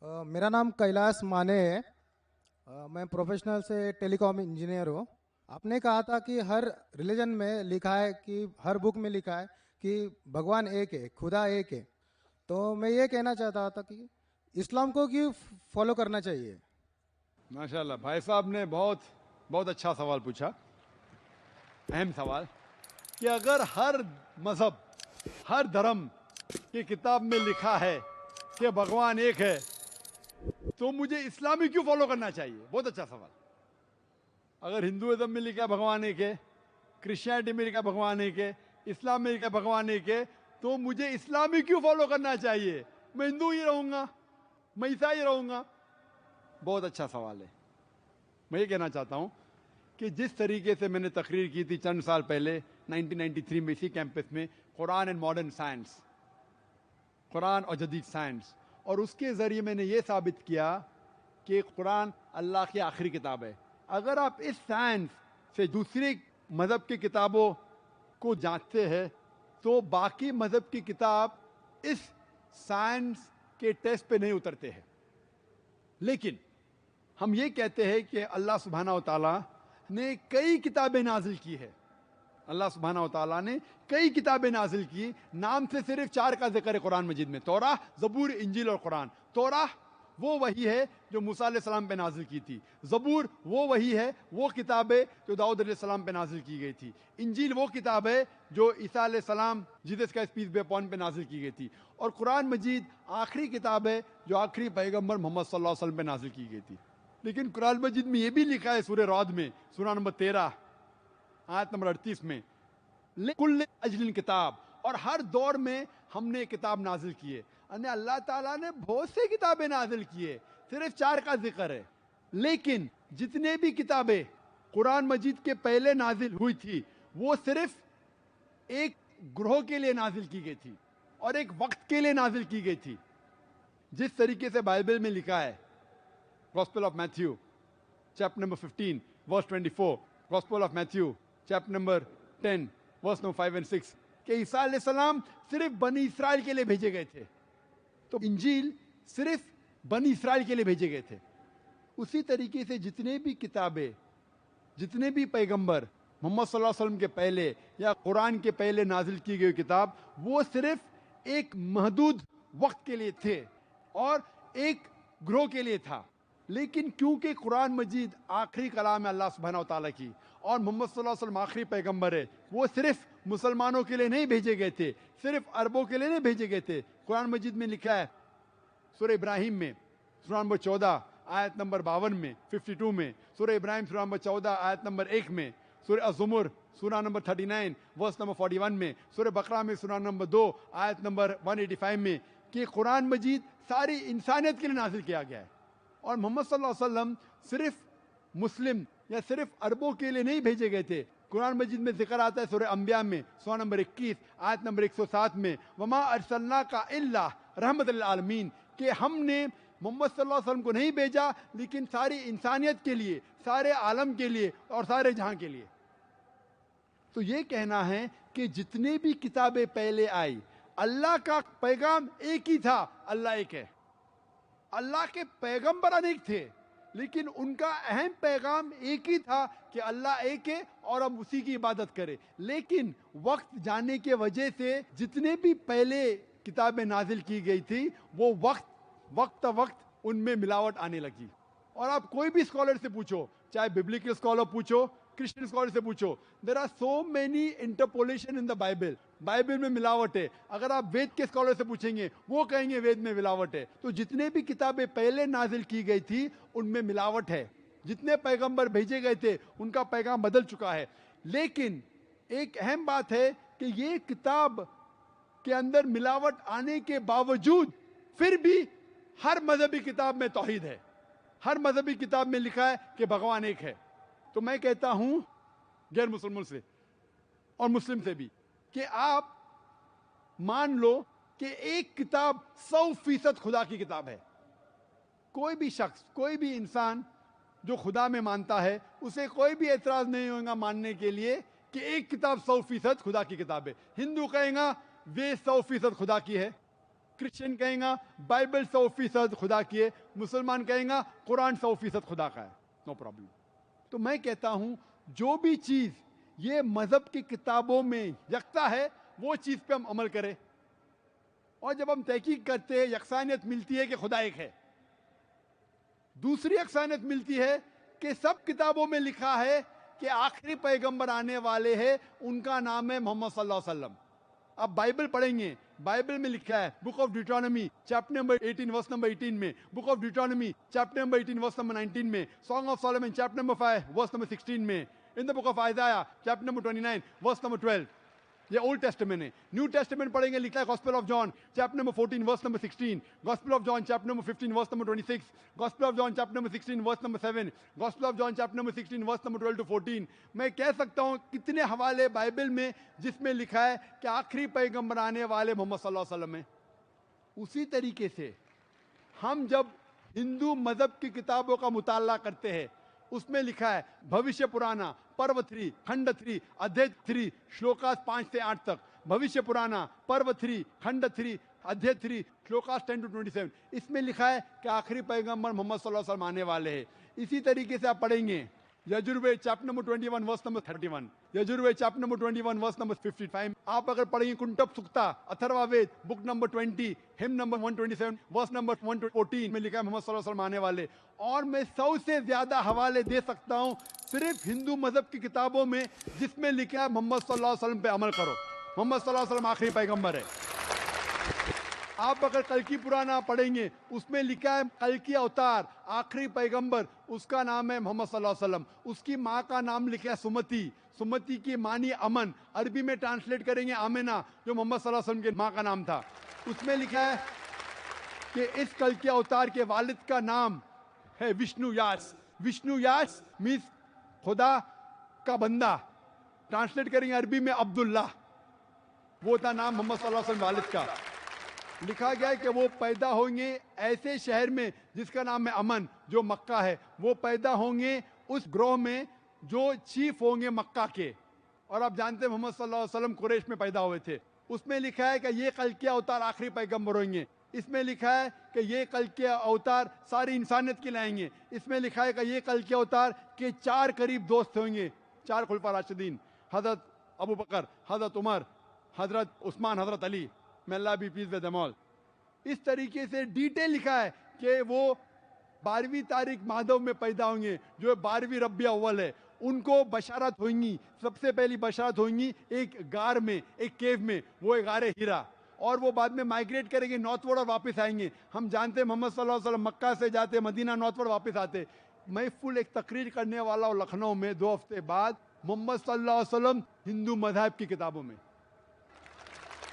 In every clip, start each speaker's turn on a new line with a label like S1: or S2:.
S1: मेरा नाम कैलाश माने है। मैं प्रोफेशनल से टेलीकॉम इंजीनियर हूँ। आपने कहा था कि हर रिलीजन में लिखा है कि हर बुक में लिखा है कि भगवान एक है, खुदा एक है। तो मैं ये कहना चाहता था कि इस्लाम को क्यों फॉलो करना चाहिए।
S2: माशाल्लाह, भाई साहब ने बहुत बहुत अच्छा सवाल पूछा, अहम सवाल, कि अगर हर मजहब, हर धर्म की किताब में लिखा है कि भगवान एक है, तो मुझे इस्लामी क्यों फॉलो करना चाहिए? बहुत अच्छा सवाल। अगर हिंदुइज्म में लिखा है भगवान एक है, क्रिश्चियनिटी में लिखा है भगवान एक है, इस्लाम में लिखा है भगवान एक है, तो मुझे इस्लामी क्यों फॉलो करना चाहिए? मैं हिंदू ही रहूंगा, मैं ईसाई रहूंगा। बहुत अच्छा सवाल है। मैं ये कहना चाहता हूं कि जिस तरीके से मैंने तकरीर की थी चंद साल पहले 1993 में इसी कैंपस में, Quran and modern science, Quran और जदीद साइंस, और उसके ज़रिए मैंने ये साबित किया कि कुरान अल्लाह की आखिरी किताब है। अगर आप इस साइंस से दूसरी मज़हब की किताबों को जांचते हैं तो बाकी मज़हब की किताब इस साइंस के टेस्ट पे नहीं उतरते हैं। लेकिन हम ये कहते हैं कि अल्लाह सुब्हानहू व तआला ने कई किताबें नाजिल की है। अल्लाह सुब्हानहू व तआला ने कई किताबें नाजिल की, नाम से सिर्फ 4 का जिक्र है कुरान मजीद में, तौराह, ज़बूर, इंजील और कुरान। तौराह वो वही है जो मूसा अलैहिस्सलाम पे नाजिल की थी। ज़बूर वो वही है, वो किताब है जो दाऊद अलैहिस्सलाम पे नाजिल की गई थी। इंजील वो किताब है जो ईसा अलैहिस्सलाम, जीसस का पीस बी अपॉन पे नाजिल की गई थी। और कुरान मजीद आखिरी किताब है जो आखिरी पैगंबर मोहम्मद सल्लल्लाहु अलैहि वसल्लम पे नाजिल की गई थी। लेकिन कुरान मजीद में ये भी लिखा है सूरह रअद में, सूरा नंबर 13 आयत नंबर 38 में, कुल्ल अजलिन किताब, और हर दौर में हमने किताब नाजिल की है। यानी अल्लाह ताला ने बहुत से किताबें नाजिल की है, सिर्फ 4 का जिक्र है। लेकिन जितने भी किताबें कुरान मजीद के पहले नाजिल हुई थी वो सिर्फ एक ग्रोह के लिए नाजिल की गई थी और एक वक्त के लिए नाजिल की गई थी। जिस तरीके से बाइबल में लिखा है, gospel of Matthew chapter number 15 verse 24, gospel of Matthew chapter number 10 verse number 5 and 6, कि ईसा अलैहिस्सलाम सिर्फ बनी इसराइल के लिए भेजे गए थे, तो इंजील सिर्फ बनी इसराइल के लिए भेजे गए थे। उसी तरीके से जितने भी किताबें, जितने भी पैगंबर मोहम्मद सल्लल्लाहु अलैहि वसल्लम के पहले या कुरान के पहले नाजिल की गई किताब, वो सिर्फ एक महदूद वक्त के लिए थे और एक ग्रोह के लिए था। लेकिन क्योंकि कुरान मजीद आखिरी कलाम है अल्लाह सुब्हानहू व तआला की और मोहम्मद सल्लल्लाहु अलैहि वसल्लम आखिरी पैगंबर है, वो सिर्फ मुसलमानों के लिए नहीं भेजे गए थे, सिर्फ अरबों के लिए नहीं भेजे गए थे। कुरान मजीद में लिखा है सूरह इब्राहिम में सूरा नंबर 14 आयत नंबर 52 में, 52 में, सूरह इब्राहिम सूरा नंबर 14 आयत नंबर 1 में, सूरह अज़्ज़ुमर सूरा नंबर 39 वर्स नंबर 41 में, सूरह बकरा में सूरा नंबर 2 आयत नंबर 185 में, कि कुरान मजीद सारी इंसानियत के लिए नाजिल किया गया है। और मोहम्मद सल्लल्लाहु अलैहि वसल्लम सिर्फ मुस्लिम या सिर्फ अरबों के लिए नहीं भेजे गए थे। कुरान मजीद में जिक्र आता है सूरह अंबिया में सूरा नंबर 21 आयत नंबर 107 में, वमा अरसलना का इल्ला रहमत लिल आलमीन, कि हमने मोहम्मद सल्लल्लाहु अलैहि वसल्लम को नहीं भेजा लेकिन सारी इंसानियत के लिए, सारे आलम के लिए और सारे जहां के लिए। तो ये कहना है कि जितने भी किताबें पहले आई, अल्लाह का पैगाम एक ही था, अल्लाह एक है। अल्लाह के पैगंबर अनेक थे लेकिन उनका अहम पैगाम एक ही था कि अल्लाह एक है और हम उसी की इबादत करें। लेकिन वक्त जाने के वजह से जितने भी पहले किताबें नाजिल की गई थी वो वक्त उनमें मिलावट आने लगी। और आप कोई भी स्कॉलर से पूछो, चाहे बिब्लिकल स्कॉलर पूछो, क्रिश्चियन स्कॉलर से पूछो, there are so many interpolation in the Bible, Bible में मिलावट है। अगर आप वेद के स्कॉलर से पूछेंगे वो कहेंगे वेद में मिलावट है। तो जितने भी किताबें पहले नाजिल की गई थी उनमें मिलावट है। जितने पैगंबर भेजे गए थे उनका पैगाम बदल चुका है। लेकिन एक अहम बात है कि ये किताब के अंदर मिलावट आने के बावजूद फिर भी हर मजहबी किताब में तौहीद है, हर मजहबी किताब में लिखा है कि भगवान एक है। तो मैं कहता हूं गैर मुसलमान से और मुस्लिम से भी कि आप मान लो कि एक किताब 100% खुदा की किताब है। कोई भी शख्स, कोई भी इंसान जो खुदा में मानता है उसे कोई भी एतराज नहीं होगा मानने के लिए कि एक किताब 100% खुदा की किताब है। हिंदू कहेगा वे 100% खुदा की है, क्रिश्चियन कहेगा बाइबल 100% खुदा की है, मुसलमान कहेगा कुरान 100% खुदा का है, नो प्रॉब्लम। तो मैं कहता हूं जो भी चीज ये मजहब की किताबों में यकता है वो चीज पे हम अमल करें, और जब हम तहकीक करते हैं यकसानियत मिलती है कि खुदा एक है। दूसरी यकसानियत मिलती है कि सब किताबों में लिखा है कि आखिरी पैगंबर आने वाले हैं, उनका नाम है मोहम्मद सल्लल्लाहु अलैहि वसल्लम। आप बाइबल पढ़ेंगे, बाइबल में लिखा है book of Deuteronomy chapter number 18 verse number 18 में, book of Deuteronomy chapter number 18 verse number 19 में, Song of Solomon chapter number 5 verse number 16 में, in the book of Isaiah chapter number 29 verse number 12। ये Old Testament है। New Testament पढ़ेंगे, लिखा है gospel of John chapter number 14 verse number 16, Gospel of John chapter number 15 verse number 26, gospel of John chapter number 16 verse number 7, gospel of John chapter number 16 verse number 12 to 14। मैं कह सकता हूं कितने हवाले Bible में जिसमें लिखा है कि आखिरी पैगंबर आने वाले मोहम्मद सल्लल्लाहु अलैहि वसल्लम है। उसी तरीके से हम जब हिंदू मजहब की किताबों का मुताला करते हैं, उसमें लिखा है भविष्य पुराना पर्व 3 खंड 3 अध्याय 3 श्लोकास 5 से 8 तक, भविष्य पुराना पर्व 3 खंड 3 अध्याय 3 श्लोकास 10 to 27, इसमें लिखा है कि आखिरी पैगंबर मोहम्मद सल्लल्लाहु अलैहि वसल्लम आने वाले हैं। इसी तरीके से आप पढ़ेंगे Yajurveda chapter number 21 verse number 31, Yajurveda chapter number 21 verse number 55। आप अगर पढ़ेंगे Kuntap Sukta Atharvaveda book number 20 hymn number 127 verse number 114 में लिखा है मोहम्मद सल्लल्लाहु अलैहि वसल्लम आने वाले। और मैं 100 से ज्यादा हवाले दे सकता हूं सिर्फ हिंदू मजहब की किताबों में जिसमें लिखा है मोहम्मद सल्लल्लाहु अलैहि वसल्लम पे अमल करो, मोहम्मद सल्लल्लाहु अलैहि वसल्लम आखिरी पैगंबर है। आप अगर कल्कि पुराना पढ़ेंगे, उसमें लिखा है कल्कि अवतार आखिरी पैगंबर, उसका नाम है मोहम्मद सल्लल्लाहु अलैहि वसल्लम। उसकी माँ का नाम लिखा है सुमति, सुमति की मानी अमन, अरबी में ट्रांसलेट करेंगे आमिना, जो मोहम्मद सल्लल्लाहु अलैहि वसल्लम के माँ का नाम था। उसमें लिखा है कि इस कल्कि अवतार के वालिद का नाम है विष्णु यास। विष्णु यास मीन्स खुदा का बंदा, ट्रांसलेट करेंगे अरबी में अब्दुल्ला, वो था नाम मोहम्मद सल्लल्लाहु अलैहि वसल्लम वालिद का। लिखा गया है कि वो पैदा होंगे ऐसे शहर में जिसका नाम है अमन, जो मक्का है। वो पैदा होंगे उस ग्रोह में जो चीफ होंगे मक्का के। और आप जानते हैं मोहम्मद सल्लल्लाहु अलैहि वसल्लम कुरैश में पैदा हुए थे। उसमें लिखा है कि ये कल्कि अवतार आखिरी पैगंबर होंगे। इसमें लिखा है कि ये कल्कि अवतार सारी इंसानियत के लाएंगे। इसमें लिखा है कि ये कल्कि अवतार के 4 करीब दोस्त होंगे, 4 खुलफा राशिदीन, हजरत अबू बकर, हजरत उमर, हजरत उस्मान, हजरत Ali, may Allah be pleased with them all। इस तरीके से डिटेल लिखा है कि वो 12वीं तारीख माधव में पैदा होंगे, जो 12वीं रबी अव्वल है। उनको बशारत होंगी, सबसे पहली बशारत होंगी एक गार में, एक केव में, वो है गारे हीरा। और वो बाद में माइग्रेट करेंगे नॉर्थवर्ड और वापस आएंगे। हम जानते हैं मोहम्मद सल्लल्लाहु अलैहि वसल्लम मक्का से जाते मदीना, नॉर्थवर्ड वापस आते। मैं फुल एक तकरीर करने वाला हूँ लखनऊ में 2 हफ्ते बाद, मोहम्मद सल्लल्लाहु अलैहि वसल्लम हिंदू मजहब की किताबों में।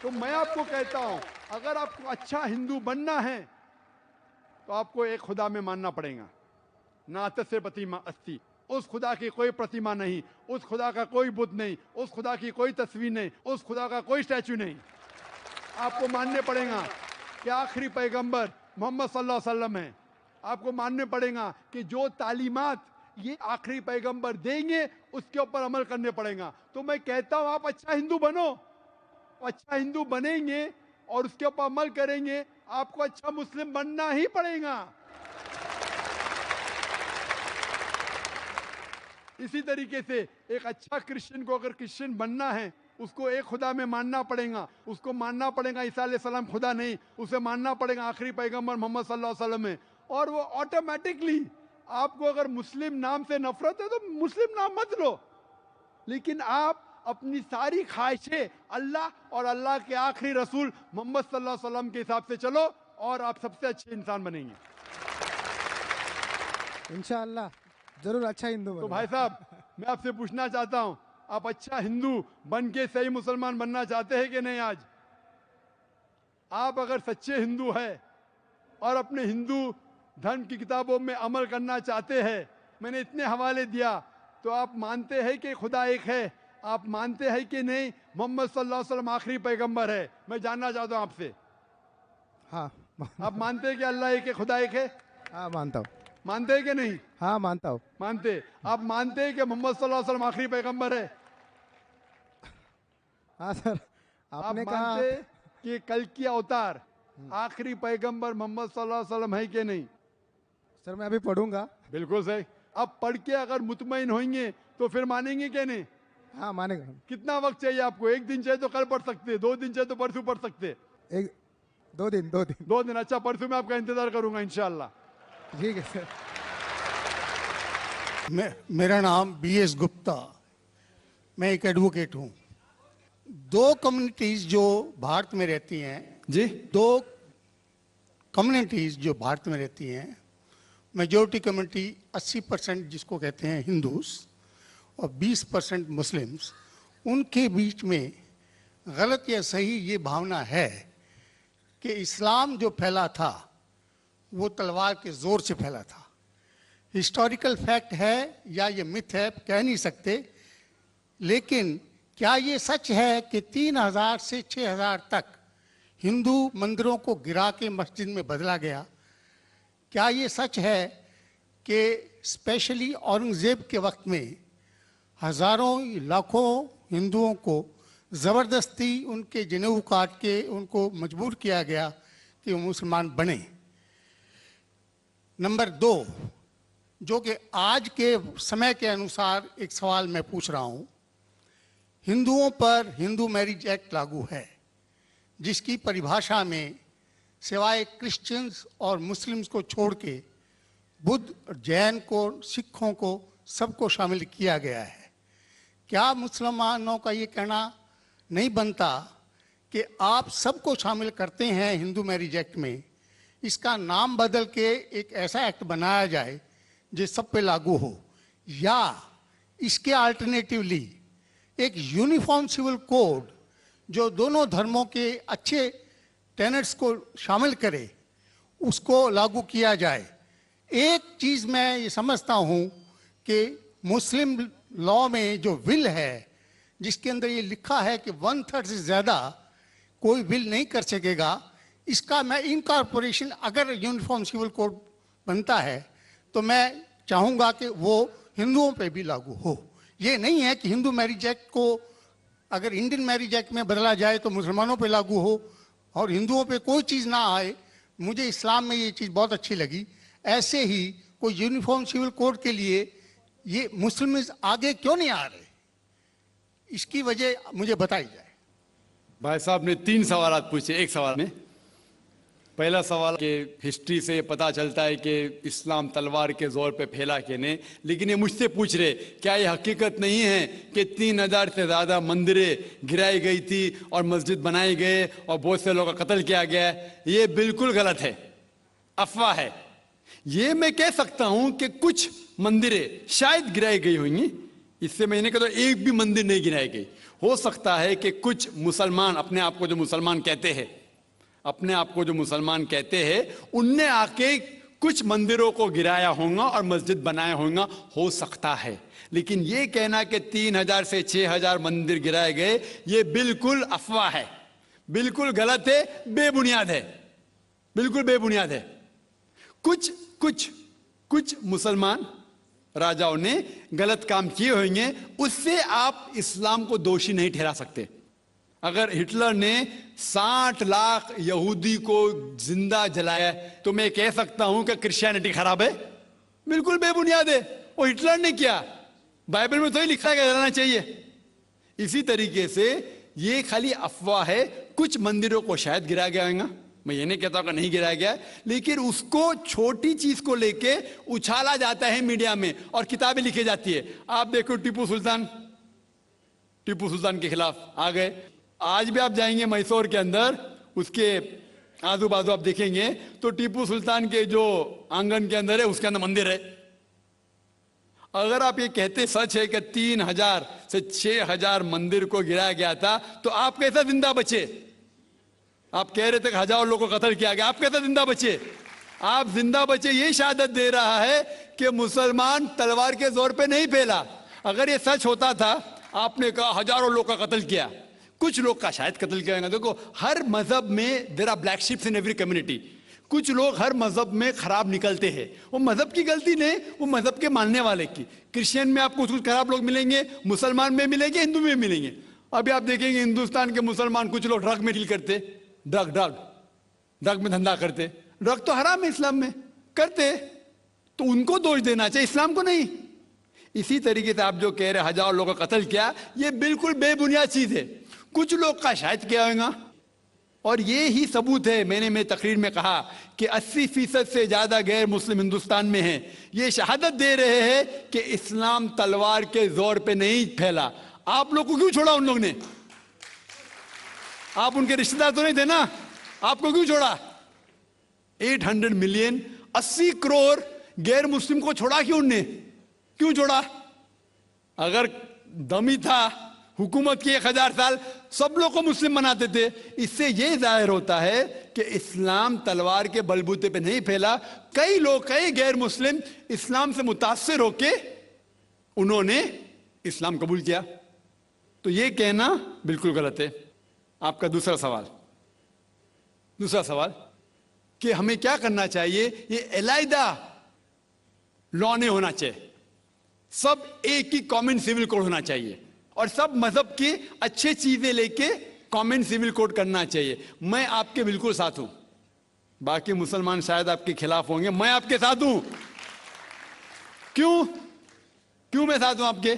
S2: तो मैं आपको कहता हूं अगर आपको अच्छा हिंदू बनना है तो आपको एक खुदा में मानना पड़ेगा, नात से प्रतिमा अस्ति, उस खुदा की कोई प्रतिमा नहीं, उस खुदा का कोई बुत नहीं, उस खुदा की कोई तस्वीर नहीं, उस खुदा का कोई स्टैचू नहीं। आपको मानने पड़ेगा कि आखिरी पैगंबर मोहम्मद सल्लल्लाहु अलैहि वसल्लम है। आपको मानने पड़ेगा कि जो तालीमात ये आखिरी पैगंबर देंगे उसके ऊपर अमल करने पड़ेगा। तो मैं कहता हूं आप अच्छा हिंदू बनो, अच्छा हिंदू बनेंगे और उसके ऊपर अमल करेंगे, आपको अच्छा मुस्लिम बनना ही पड़ेगा। इसी तरीके से एक अच्छा क्रिश्चियन को अगर क्रिश्चियन बनना है, उसको एक खुदा में मानना पड़ेगा। उसको मानना पड़ेगा ईसा अलैहिस्सलाम खुदा नहीं, उसे मानना पड़ेगा आखिरी पैगंबर मोहम्मद सल्लल्लाहु अलैहि वसल्लम है। और वो ऑटोमेटिकली, आपको अगर मुस्लिम नाम से नफरत है तो मुस्लिम नाम मत लो, लेकिन आप अपनी सारी ख्वाहिशें अल्लाह और अल्लाह के आखिरी रसूल मोहम्मद सल्लल्लाहु अलैहि वसल्लम के हिसाब से चलो और आप सबसे अच्छे इंसान बनेंगे।
S1: इंशाअल्लाह जरूर अच्छा हिंदू
S2: तो
S1: बनो।
S2: भाई साहब, मैं आपसे पूछना चाहता हूं, आप अच्छा हिंदू बन के सही मुसलमान बनना चाहते हैं कि नहीं? आज आप अगर सच्चे हिंदू हैं और अपने हिंदू धर्म की किताबों में अमल करना चाहते हैं, मैंने इतने हवाले दिया, तो आप मानते हैं कि खुदा एक है? आप मानते हैं कि नहीं मोहम्मद सल्लल्लाहु अलैहि वसल्लम आखिरी पैगंबर है? मैं जानना चाहता हूं आपसे।
S1: हाँ
S2: आप मानते हैं कि अल्लाह एक है, खुदा एक है?
S1: हाँ मानता हूँ।
S2: मानते हैं कि नहीं?
S1: हाँ मानता हूँ।
S2: मानते। आप मानते हैं कि मोहम्मद सल्लल्लाहु अलैहि वसल्लम आखिरी पैगंबर है?
S1: हाँ सर,
S2: आप
S1: आपने कहा।
S2: मानते कि कल की अवतार आखिरी पैगंबर मोहम्मद सल्लल्लाहु अलैहि वसल्लम है कि नहीं?
S1: सर मैं अभी पढ़ूंगा।
S2: बिल्कुल सही। अब पढ़ के अगर मुतमईन होंगे तो फिर मानेंगे कि नहीं?
S1: हाँ मानेगा।
S2: कितना वक्त चाहिए आपको? एक दिन चाहिए तो कल पढ़ सकते, 2 दिन चाहिए तो परसों पढ़ सकते।
S1: एक 2 दिन 2 दिन।
S2: 2 दिन? अच्छा, परसों मैं आपका इंतजार करूंगा इंशाल्लाह।
S1: ठीक है सर।
S3: मेरा नाम BS गुप्ता, मैं एक एडवोकेट हूँ। 2 कम्युनिटीज़ जो भारत में रहती हैं,
S2: जी
S3: 2 कम्युनिटीज़ जो भारत में रहती हैं, मेजॉरिटी कम्युनिटी 80% जिसको कहते हैं हिंदूस और 20% मुस्लिम्स, उनके बीच में गलत या सही ये भावना है कि इस्लाम जो फैला था वो तलवार के ज़ोर से फैला था। हिस्टोरिकल फैक्ट है या ये मिथ है कह नहीं सकते, लेकिन क्या ये सच है कि 3000 से 6000 तक हिंदू मंदिरों को गिरा के मस्जिद में बदला गया? क्या ये सच है कि स्पेशली औरंगज़ेब के वक्त में हज़ारों लाखों हिंदुओं को ज़बरदस्ती उनके जनेऊ काट के उनको मजबूर किया गया कि वो मुसलमान बने? नंबर 2, जो कि आज के समय के अनुसार एक सवाल मैं पूछ रहा हूँ, हिंदुओं पर हिंदू मैरिज एक्ट लागू है जिसकी परिभाषा में सिवाय क्रिश्चियंस और मुस्लिम्स को छोड़ के बुद्ध, जैन को, सिखों को, सबको शामिल किया गया है। क्या मुसलमानों का ये कहना नहीं बनता कि आप सबको शामिल करते हैं हिंदू मैरिज एक्ट में, इसका नाम बदल के एक ऐसा एक्ट बनाया जाए जो सब पे लागू हो, या इसके अल्टरनेटिवली एक यूनिफॉर्म सिविल कोड जो दोनों धर्मों के अच्छे टेनेट्स को शामिल करे उसको लागू किया जाए? एक चीज़ मैं ये समझता हूँ कि मुस्लिम लॉ में जो विल है जिसके अंदर ये लिखा है कि 1/3 से ज़्यादा कोई विल नहीं कर सकेगा, इसका मैं इनकॉर्पोरेशन अगर यूनिफॉर्म सिविल कोड बनता है तो मैं चाहूँगा कि वो हिंदुओं पे भी लागू हो। ये नहीं है कि हिंदू मैरिज एक्ट को अगर इंडियन मैरिज एक्ट में बदला जाए तो मुसलमानों पे लागू हो और हिंदुओं पे कोई चीज़ ना आए। मुझे इस्लाम में ये चीज़ बहुत अच्छी लगी। ऐसे ही कोई यूनिफॉर्म सिविल कोड के लिए ये मुस्लिम आगे क्यों नहीं आ रहे, इसकी वजह मुझे बताई जाए।
S2: भाई साहब ने 3 सवाल पूछे एक सवाल में। पहला सवाल कि हिस्ट्री से पता चलता है कि इस्लाम तलवार के जोर पे फैला कि नहीं, लेकिन ये मुझसे पूछ रहे क्या ये हकीकत नहीं है कि 3000 से ज़्यादा मंदिरें गिराई गई थी और मस्जिद बनाए गए और बहुत से लोगों का कत्ल किया गया? ये बिल्कुल गलत है, अफवाह है। ये मैं कह सकता हूं कि कुछ मंदिरें शायद गिराई गई होंगी, इससे मैंने कहा तो एक भी मंदिर नहीं गिराई गई। हो सकता है कि कुछ मुसलमान अपने आप को जो मुसलमान कहते हैं उनने आके कुछ मंदिरों को गिराया होगा और मस्जिद बनाया होगा, हो सकता है। लेकिन ये कहना कि 3000 से 6000 मंदिर गिराए गए, ये बिल्कुल अफवाह है, बिल्कुल गलत है, बेबुनियाद है, बिल्कुल बेबुनियाद है। कुछ मुसलमान राजाओं ने गलत काम किए होंगे, उससे आप इस्लाम को दोषी नहीं ठहरा सकते। अगर हिटलर ने 60 लाख यहूदी को जिंदा जलाया तो मैं कह सकता हूं कि क्रिश्चियनिटी खराब है? बिल्कुल बेबुनियाद है, वो हिटलर ने किया, बाइबल में तो ही लिखा है कि जलाना चाहिए। इसी तरीके से ये खाली अफवाह है। कुछ मंदिरों को शायद गिराया गया होगा, मैं ये नहीं कहता कि नहीं गिराया गया, लेकिन उसको छोटी चीज को लेके उछाला जाता है मीडिया में और किताबें लिखी जाती है। आप देखो टीपू सुल्तान के खिलाफ आ गए। आज भी आप जाएंगे मैसूर के अंदर, उसके आजू बाजू आप देखेंगे तो टीपू सुल्तान के जो आंगन के अंदर है उसके अंदर मंदिर है। अगर आप ये कहते सच है कि 3000 से 6000 मंदिर को गिराया गया था तो आप कैसा जिंदा बचे? आप कह रहे थे कि हजारों लोगों को कत्ल किया गया, आप कैसे जिंदा बचे? आप जिंदा बचे ये शहादत दे रहा है कि मुसलमान तलवार के जोर पे नहीं फैला। अगर ये सच होता था, आपने कहा हजारों लोग का कत्ल किया, कुछ लोग का शायद कत्ल किया गया। देखो हर मजहब में there are black ships in every community. कुछ लोग हर मजहब में खराब निकलते हैं, वो मजहब की गलती नहीं, वो मजहब के मानने वाले की। क्रिश्चियन में आपको कुछ खराब लोग मिलेंगे, मुसलमान में मिलेंगे, हिंदू में मिलेंगे। अभी आप देखेंगे हिंदुस्तान के मुसलमान कुछ लोग ड्रग में डील करते, ड्रग ड्रग में धंधा करते, ड्रग तो हराम है इस्लाम में, करते तो उनको दोष देना चाहिए, इस्लाम को नहीं। इसी तरीके से आप जो कह रहे हजारों लोगों का कत्ल किया, ये बिल्कुल बेबुनियाद चीज है। कुछ लोग का शायद किया होगा, और ये ही सबूत है। मैंने मेरी तकरीर में कहा कि 80% से ज्यादा गैर मुस्लिम हिंदुस्तान में हैं। ये शहादत दे रहे हैं कि इस्लाम तलवार के जोर पे नहीं फैला। आप लोग को क्यों छोड़ा उन लोग ने? आप उनके रिश्तेदार तो नहीं थे ना, आपको क्यों छोड़ा? 800 मिलियन 80 करोड़ गैर मुस्लिम को छोड़ा क्यों उनने? क्यों छोड़ा? अगर दमी था हुकूमत की 1000 साल सब लोग को मुस्लिम बनाते थे। इससे यह जाहिर होता है कि इस्लाम तलवार के बलबूते पे नहीं फैला। कई लोग, कई गैर मुस्लिम इस्लाम से मुतासिर होके उन्होंने इस्लाम कबूल किया। तो यह कहना बिल्कुल गलत है। आपका दूसरा सवाल कि हमें क्या करना चाहिए? ये अलहदा लॉ नहीं होना चाहिए, सब एक ही कॉमन सिविल कोड होना चाहिए, और सब मजहब की अच्छी चीजें लेके कॉमन सिविल कोड करना चाहिए। मैं आपके बिल्कुल साथ हूं। बाकी मुसलमान शायद आपके खिलाफ होंगे, मैं आपके साथ हूं। क्यों मैं साथ हूं आपके?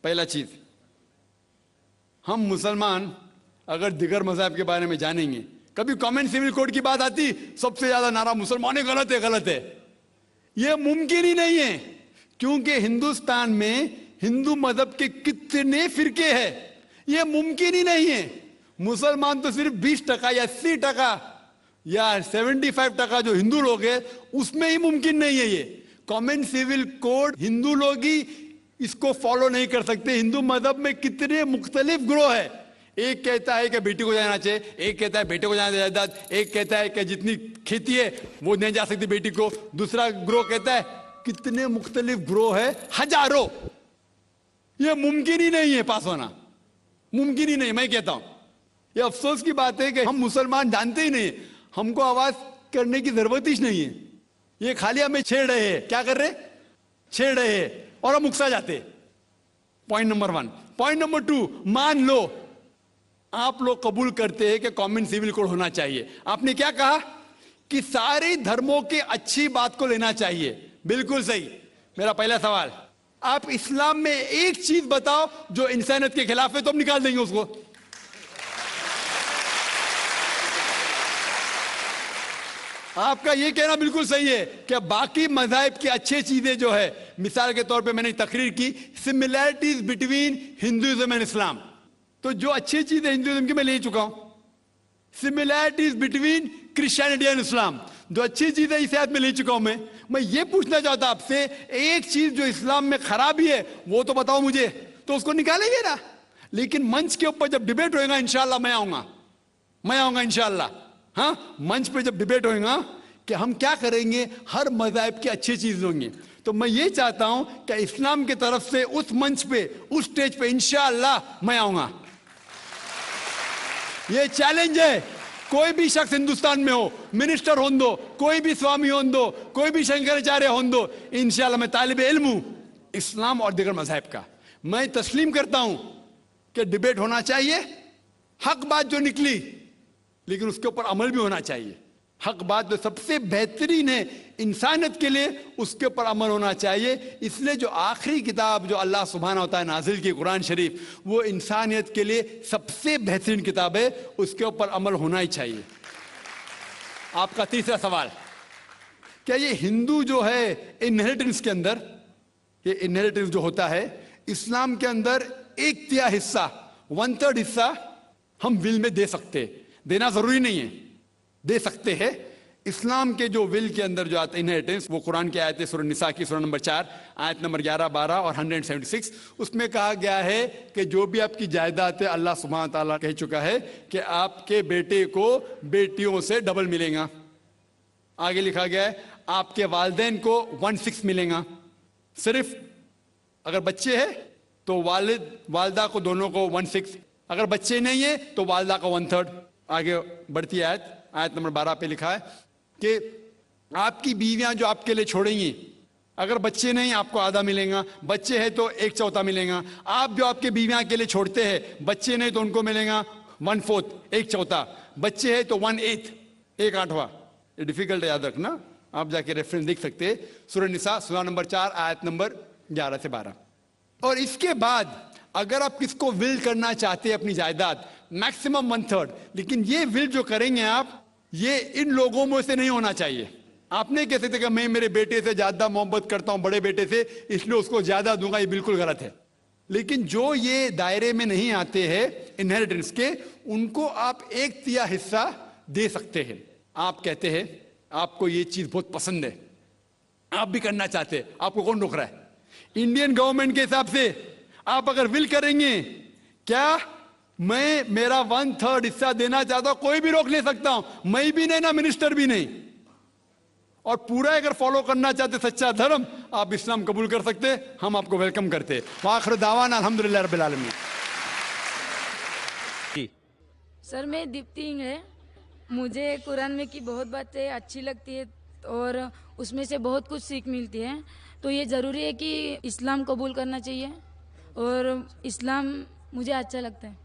S2: पहला चीज, हम मुसलमान अगर दिगर मजहब के बारे में जानेंगे, कभी कॉमन सिविल कोड की बात आती, सबसे ज्यादा नारा मुसलमान गलत है। यह मुमकिन ही नहीं है, क्योंकि हिंदुस्तान में हिंदू मजहब के कितने फिरके हैं, यह मुमकिन ही नहीं है। मुसलमान तो सिर्फ 20% या 80% या 75% जो हिंदू लोग हैं, उसमें ही मुमकिन नहीं है ये कॉमन सिविल कोड। हिंदू लोग ही इसको फॉलो नहीं कर सकते। हिंदू मजहब में कितने मुख्तलिफ ग्रोह है। एक कहता है कि बेटी को जाना चाहिए, एक कहता है बेटे को जाना जायदाद, एक कहता है कि जितनी खेती है वो नहीं जा सकती बेटी को, दूसरा ग्रोह कहता है। कितने मुख्तलिफ ग्रोह है, हजारों। यह मुमकिन ही नहीं है पास होना, मुमकिन ही नहीं। मैं कहता हूं यह अफसोस की बात है कि हम मुसलमान जानते ही नहीं, हमको आवाज करने की जरूरत ही नहीं है। ये खाली हमें छेड़ रहे हैं। क्या कर रहे? छेड़ रहे हैं और हम उकसा जाते। Point number 1। पॉइंट नंबर 2, मान लो आप लोग कबूल करते हैं कि कॉमन सिविल कोड होना चाहिए। आपने क्या कहा कि सारे धर्मों के अच्छी बात को लेना चाहिए। बिल्कुल सही। मेरा पहला सवाल, आप इस्लाम में एक चीज बताओ जो इंसानियत के खिलाफ है, तो हम निकाल देंगे उसको। आपका यह कहना बिल्कुल सही है कि बाकी मज़ाहिब की अच्छी चीजें जो है, मिसाल के तौर पे मैंने तकरीर की similarities between Hinduism and Islam, तो जो अच्छी चीजें हिंदुइज्म की मैं ले चुका हूं। Similarities between Christianity and Islam, जो अच्छी चीजें इस आयत में ले चुका हूं। मैं ये पूछना चाहता आपसे, एक चीज जो इस्लाम में खराबी है वो तो बताओ मुझे, तो उसको निकालेंगे ना। लेकिन मंच के ऊपर जब डिबेट होएगा इंशाल्लाह मैं आऊंगा इंशाल्लाह। हाँ, मंच पे जब डिबेट होएगा कि हम क्या करेंगे, हर मज़ाहिब की अच्छी चीज होंगी। तो मैं ये चाहता हूं कि इस्लाम की तरफ से उस मंच पे, उस स्टेज पे इंशाल्लाह मैं आऊंगा। ये चैलेंज है। कोई भी शख्स हिंदुस्तान में हो, मिनिस्टर हों दो, कोई भी स्वामी हों दो, कोई भी शंकराचार्य हों दो, इंशाल्लाह मैं तालिब इल्म हूं इस्लाम और दिगर मज़ाहिब का। मैं तस्लीम करता हूं कि डिबेट होना चाहिए, हक बात जो निकली, लेकिन उसके ऊपर अमल भी होना चाहिए। हक बात जो सबसे बेहतरीन है इंसानियत के लिए, उसके ऊपर अमल होना चाहिए। इसलिए जो आखिरी किताब जो अल्लाह सुब्हानहू व तआला नाजिल की कुरान शरीफ, वो इंसानियत के लिए सबसे बेहतरीन किताब है, उसके ऊपर अमल होना ही चाहिए। आपका तीसरा सवाल, क्या ये हिंदू जो है इनहेरिटेंस के अंदर, ये इनहेरिटेंस जो होता है इस्लाम के अंदर 1/3 हिस्सा, 1/3 हिस्सा हम विल में दे सकते, देना जरूरी नहीं है, दे सकते हैं। इस्लाम के जो विल के अंदर जो आता है इनहेरिटेंस, वो कुरान की आयत है सूरह निसा की सूरह नंबर 4 आयत नंबर 11, 12 और 176। उसमें कहा गया है कि जो भी आपकी जायदाद है, अल्लाह सुब्हानहू व तआला कह चुका है कि आपके बेटे को बेटियों से डबल मिलेगा। आगे लिखा गया है आपके वालिदैन को 1/6 मिलेगा। सिर्फ अगर बच्चे हैं तो वालिद वालदा को दोनों को 1/6, अगर बच्चे नहीं है तो वालदा का 1/3। आगे बढ़ती आयत नंबर 12 पे लिखा है कि आपकी बीवियां जो आपके लिए छोड़ेंगी, अगर बच्चे नहीं आपको आधा मिलेगा, बच्चे हैं तो 1/4 मिलेगा। आप जो आपके बीवियां के लिए छोड़ते हैं, बच्चे नहीं तो उनको मिलेगा 1/4, 1/4, बच्चे हैं तो 1/8, एक आठवां, ये डिफिकल्ट है याद रखना, आप जाके रेफरेंस देख सकते हैं, सूरह निसा सूरा नंबर 4 आयत नंबर 11 से 12। और इसके बाद अगर आप किसको विल करना चाहते हैं अपनी जायदाद, मैक्सिमम 1/3, लेकिन ये विल जो करेंगे आप, ये इन लोगों में से नहीं होना चाहिए। आप नहीं कह सकते कि मैं मेरे बेटे से ज्यादा मोहब्बत करता हूं, बड़े बेटे से, इसलिए उसको ज्यादा दूंगा, ये बिल्कुल गलत है। लेकिन जो ये दायरे में नहीं आते हैं इनहेरिटेंस के, उनको आप 1/3 हिस्सा दे सकते हैं। आप कहते हैं आपको ये चीज बहुत पसंद है, आप भी करना चाहते हैं, आपको कौन रोक रहा है? इंडियन गवर्नमेंट के हिसाब से आप अगर विल करेंगे, क्या मैं मेरा 1/3 हिस्सा देना चाहता हूं, कोई भी रोक नहीं सकता हूं, मैं भी नहीं ना मिनिस्टर भी नहीं। और पूरा अगर फॉलो करना चाहते सच्चा धर्म, आप इस्लाम कबूल कर सकते, हम आपको वेलकम करते। आखिर दावाना अल्हम्दुलिल्लाह रब्बिल आलमीन।
S4: सर मैं दीप्ति इंग है। मुझे कुरान में की बहुत बातें अच्छी लगती है और उसमें से बहुत कुछ सीख मिलती है। तो ये ज़रूरी है कि इस्लाम कबूल करना चाहिए और इस्लाम मुझे अच्छा लगता है।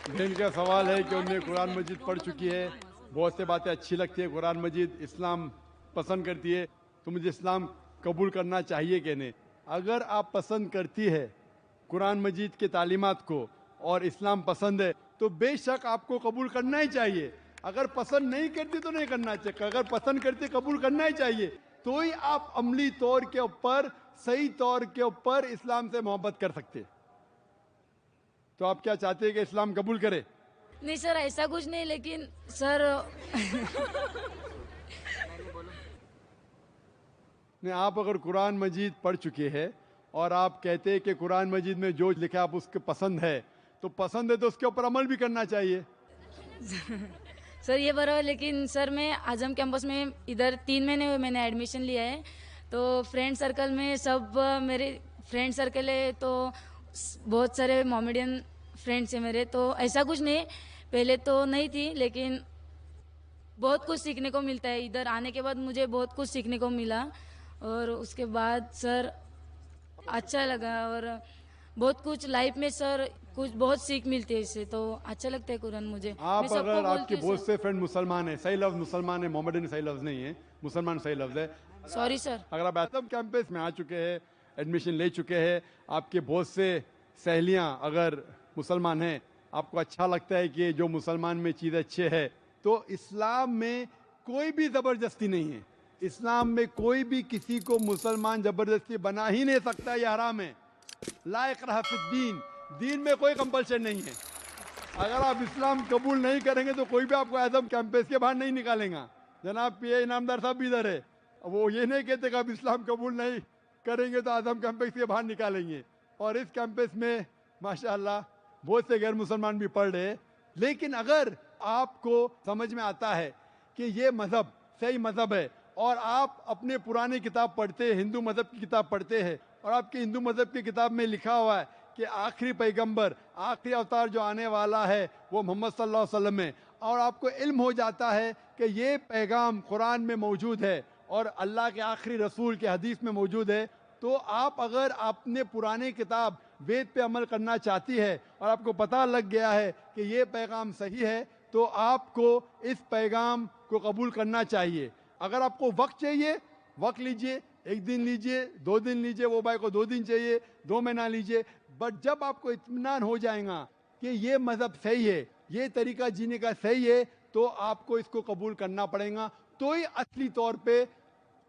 S2: बहन का सवाल है कि उन्हें कुरान मजीद पढ़ चुकी है, बहुत से बातें अच्छी लगती है, कुरान मजीद इस्लाम पसंद करती है, तो मुझे इस्लाम कबूल करना चाहिए कि नहीं? अगर आप पसंद करती है कुरान मजीद के तालीमात को और इस्लाम पसंद है, तो बेशक आपको कबूल करना ही चाहिए। अगर पसंद नहीं करती तो नहीं करना चाहिए, अगर पसंद करती कबूल करना ही चाहिए। तो ही आप अमली तौर के ऊपर, सही तौर के ऊपर इस्लाम से मोहब्बत कर सकते। तो आप क्या चाहते हैं कि इस्लाम कबूल करे?
S4: नहीं सर ऐसा कुछ नहीं, लेकिन सर
S2: नहीं, आप अगर कुरान मजीद पढ़ चुके हैं और आप कहते हैं कि कुरान मजीद में जो लिखा आप उसके पसंद है, तो पसंद है तो उसके ऊपर अमल भी करना चाहिए।
S4: सर ये बराबर, लेकिन सर मैं आजम कैंपस में इधर 3 महीने हुए मैंने एडमिशन लिया है। तो फ्रेंड सर्कल में सब मेरे फ्रेंड सर्कल है, तो बहुत सारे मोमेडियन फ्रेंड्स हैं मेरे। तो ऐसा कुछ नहीं, पहले तो नहीं थी, लेकिन बहुत कुछ सीखने को मिलता है। इधर आने के बाद मुझे बहुत कुछ सीखने को मिला और उसके बाद सर अच्छा लगा और बहुत कुछ लाइफ में सर कुछ बहुत सीख मिलती है इससे, तो अच्छा लगता है कुरान मुझे।
S2: आप
S4: मैं सबको
S2: अगर
S4: बोलती
S2: आपके
S4: हूँ
S2: बहुत से फ्रेंड मुसलमान है, सही लफ्ज मुसलमान है, मोहम्मदन सही लफ्ज नहीं है, मुसलमान सही लफ्ज है।
S4: Sorry sir.
S2: अगर आप आजम कैंपस में आ चुके हैं, एडमिशन ले चुके हैं, आपके बहुत से सहेलियां अगर मुसलमान हैं, आपको अच्छा लगता है कि जो मुसलमान में चीज़ अच्छे है, तो इस्लाम में कोई भी ज़बरदस्ती नहीं है। इस्लाम में कोई भी किसी को मुसलमान ज़बरदस्ती बना ही नहीं सकता, ये हराम है। ला इकराह फिद्दीन, दीन में कोई कंपल्शन नहीं है। अगर आप इस्लाम कबूल नहीं करेंगे तो कोई भी आपको आजम कैंपस के बाहर नहीं निकालेगा। जनाब पीए इनामदार साहब भी इधर है, वो ये नहीं कहते कि आप इस्लाम कबूल नहीं करेंगे तो आजम कैंपस के बाहर निकालेंगे। और इस कैंपस में माशाअल्लाह बहुत से गैर मुसलमान भी पढ़ रहे। लेकिन अगर आपको समझ में आता है कि ये मज़हब सही मज़हब है और आप अपने पुराने किताब पढ़ते हैं, हिंदू मज़हब की किताब पढ़ते हैं, और आपके हिंदू मज़हब की किताब में लिखा हुआ है कि आखिरी पैगंबर, आखिरी अवतार जो आने वाला है वो मोहम्मद सल्लल्लाहु अलैहि वसल्लम है, और आपको इल्म हो जाता है कि ये पैगाम कुरान में मौजूद है और अल्लाह के आखिरी रसूल के हदीस में मौजूद है, तो आप अगर अपने पुराने किताब वेद पे अमल करना चाहती है और आपको पता लग गया है कि ये पैगाम सही है, तो आपको इस पैगाम को कबूल करना चाहिए। अगर आपको वक्त चाहिए, वक्त लीजिए, 1 दिन लीजिए, 2 दिन लीजिए, वो भाई को 2 दिन चाहिए, 2 महीना लीजिए। बट जब आपको इत्मीनान हो जाएगा कि ये मज़हब सही है, ये तरीका जीने का सही है, तो आपको इसको कबूल करना पड़ेगा। तो ही असली तौर पे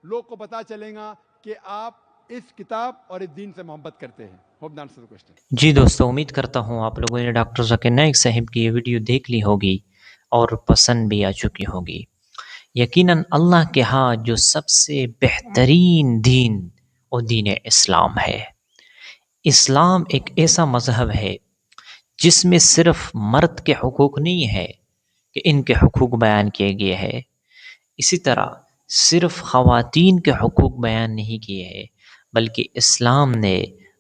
S2: लोग को पता चलेगा कि आप इस किताब और इस दीन से मोहब्बत करते हैं। Hope that answers the question.
S5: जी दोस्तों, उम्मीद करता हूँ आप लोगों ने डॉक्टर ज़ाकिर नाइक साहब की ये वीडियो देख ली होगी और पसंद भी आ चुकी होगी। यकीनन अल्लाह के यहाँ जो सबसे बेहतरीन दीन वो दीन इस्लाम है। इस्लाम एक ऐसा मज़हब है जिसमें सिर्फ मर्द के हुकूक नहीं है कि इनके हुकूक बयान किए गए हैं, इसी तरह सिर्फ ख़वातीन के हुकूक बयान नहीं किए हैं, बल्कि इस्लाम ने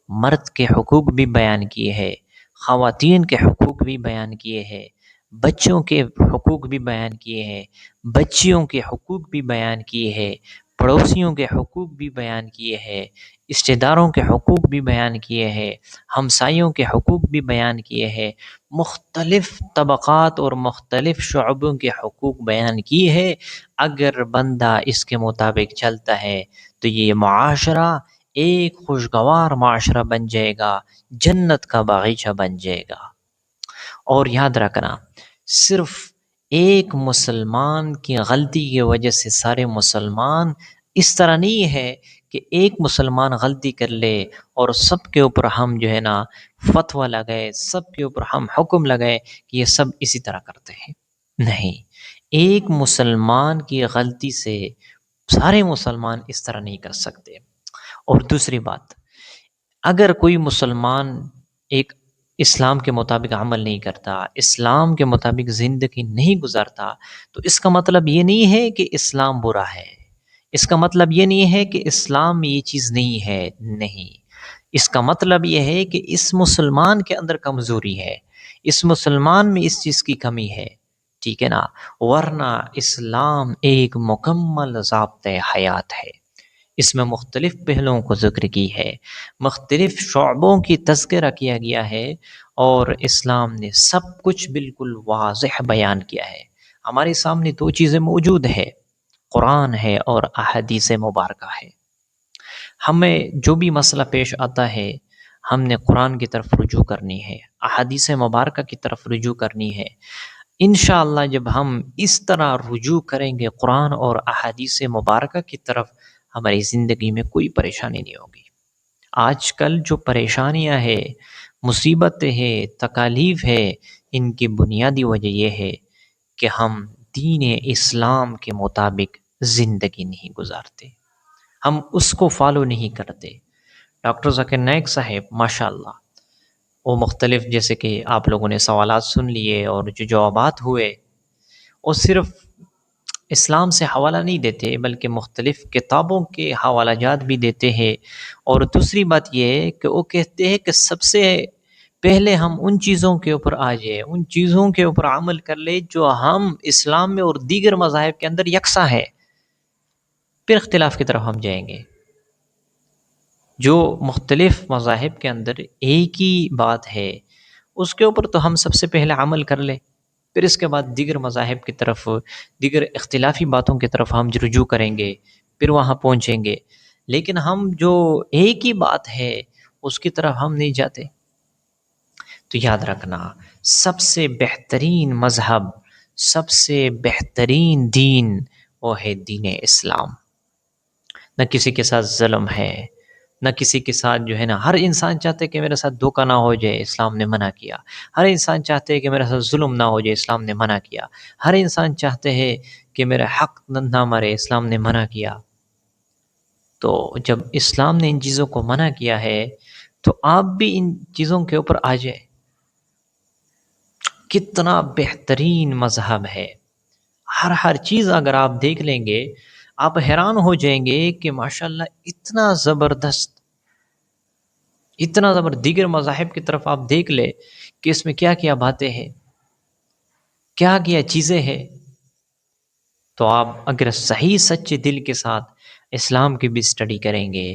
S5: मर्द के हुकूक भी बयान किए हैं, ख़वातीन के हुकूक भी बयान किए हैं, बच्चों के हुकूक भी बयान किए हैं, बच्चियों के हुकूक भी बयान किए हैं, पड़ोसियों के हुकूक भी बयान किए हैं, रिश्तेदारों के हुकूक भी बयान किए हैं, हमसायों के हुकूक भी बयान किए हैं, مختلف طبقات اور مختلف شعبوں کے حقوق بیان کی ہے. اگر بندہ اس کے مطابق چلتا ہے تو یہ معاشرہ ایک خوشگوار معاشرہ بن جائے گا، جنت کا باغیچہ بن جائے گا. اور یاد رکھنا، صرف ایک مسلمان کی غلطی کی وجہ سے سارے مسلمان، اس طرح نہیں ہے کہ ایک مسلمان غلطی کر لے اور سب کے اوپر ہم جو ہے نا فتویٰ لگائے، سب کے اوپر ہم حکم لگائے کہ یہ سب اسی طرح کرتے ہیں. نہیں، ایک مسلمان کی غلطی سے سارے مسلمان اس طرح نہیں کر سکتے. اور دوسری بات، اگر کوئی مسلمان ایک اسلام کے مطابق عمل نہیں کرتا، اسلام کے مطابق زندگی نہیں گزارتا، تو اس کا مطلب یہ نہیں ہے کہ اسلام برا ہے، اس کا مطلب یہ نہیں ہے کہ اسلام میں یہ چیز نہیں ہے. نہیں، اس کا مطلب یہ ہے کہ اس مسلمان کے اندر کمزوری ہے، اس مسلمان میں اس چیز کی کمی ہے. ٹھیک ہے نا؟ ورنہ اسلام ایک مکمل ضابطۂ حیات ہے. اس میں مختلف پہلوؤں کو ذکر کی ہے، مختلف شعبوں کی تذکرہ کیا گیا ہے، اور اسلام نے سب کچھ بالکل واضح بیان کیا ہے. ہمارے سامنے دو چیزیں موجود ہے، قرآن ہے اور احادیث مبارکہ ہے. ہمیں جو بھی مسئلہ پیش آتا ہے ہم نے قرآن کی طرف رجوع کرنی ہے، احادیث مبارکہ کی طرف رجوع کرنی ہے. انشاءاللہ جب ہم اس طرح رجوع کریں گے قرآن اور احادیث مبارکہ کی طرف، ہماری زندگی میں کوئی پریشانی نہیں ہوگی. آج کل جو پریشانیاں ہے، مصیبتیں ہے، تکالیف ہے، ان کی بنیادی وجہ یہ ہے کہ ہم دین اسلام کے مطابق زندگی نہیں گزارتے، ہم اس کو فالو نہیں کرتے. ڈاکٹر ذاکر نائک صاحب ماشاءاللہ وہ مختلف، جیسے کہ آپ لوگوں نے سوالات سن لیے اور جو جوابات ہوئے، وہ صرف اسلام سے حوالہ نہیں دیتے بلکہ مختلف کتابوں کے حوالہ جات بھی دیتے ہیں. اور دوسری بات یہ ہے کہ وہ کہتے ہیں کہ سب سے پہلے ہم ان چیزوں کے اوپر آ جائیں، ان چیزوں کے اوپر عمل کر لیں جو ہم اسلام میں اور دیگر مذاہب کے اندر یکساں ہے، پھر اختلاف کی طرف ہم جائیں گے. جو مختلف مذاہب کے اندر ایک ہی بات ہے اس کے اوپر تو ہم سب سے پہلے عمل کر لیں، پھر اس کے بعد دیگر مذاہب کی طرف، دیگر اختلافی باتوں کی طرف ہم رجوع کریں گے، پھر وہاں پہنچیں گے. لیکن ہم جو ایک ہی بات ہے اس کی طرف ہم نہیں جاتے. تو یاد رکھنا، سب سے بہترین مذہب، سب سے بہترین دین وہ ہے دین اسلام. نہ کسی کے ساتھ ظلم ہے، نہ کسی کے ساتھ جو ہے نا، ہر انسان چاہتے کہ میرے ساتھ دھوکہ نہ ہو جائے، اسلام نے منع کیا. ہر انسان چاہتے کہ میرے ساتھ ظلم نہ ہو جائے، اسلام نے منع کیا. ہر انسان چاہتے ہے کہ میرا حق نہ مرے، اسلام نے منع کیا. تو جب اسلام نے ان چیزوں کو منع کیا ہے تو آپ بھی ان چیزوں کے اوپر آ جائے. کتنا بہترین مذہب ہے، ہر چیز اگر آپ دیکھ لیں گے آپ حیران ہو جائیں گے کہ ماشاءاللہ اتنا زبردست، اتنا زبردست. دیگر مذاہب کی طرف آپ دیکھ لیں کہ اس میں کیا کیا باتیں ہیں، کیا کیا چیزیں ہیں. تو آپ اگر صحیح سچے دل کے ساتھ اسلام کی بھی اسٹڈی کریں گے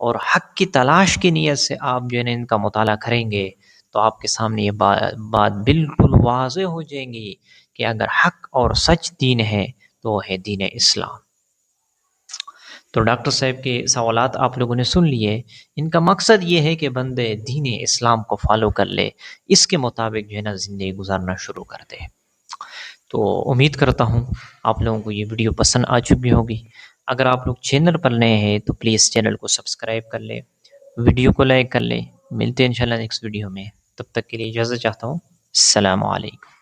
S5: اور حق کی تلاش کی نیت سے آپ جو ہے نا ان کا مطالعہ کریں گے تو آپ کے سامنے یہ بات بالکل واضح ہو جائیں گی کہ اگر حق اور سچ دین ہے تو وہ ہے دین اسلام. تو ڈاکٹر صاحب کے سوالات آپ لوگوں نے سن لیے. ان کا مقصد یہ ہے کہ بندے دین اسلام کو فالو کر لے، اس کے مطابق جو ہے نا زندگی گزارنا شروع کر دے. تو امید کرتا ہوں آپ لوگوں کو یہ ویڈیو پسند آ چکی ہوگی. اگر آپ لوگ چینل پر نئے ہیں تو پلیز چینل کو سبسکرائب کر لیں، ویڈیو کو لائک کر لیں. ملتے ہیں انشاءاللہ نیکسٹ ویڈیو میں، تب تک کے لیے اجازت چاہتا ہوں. السلام علیکم.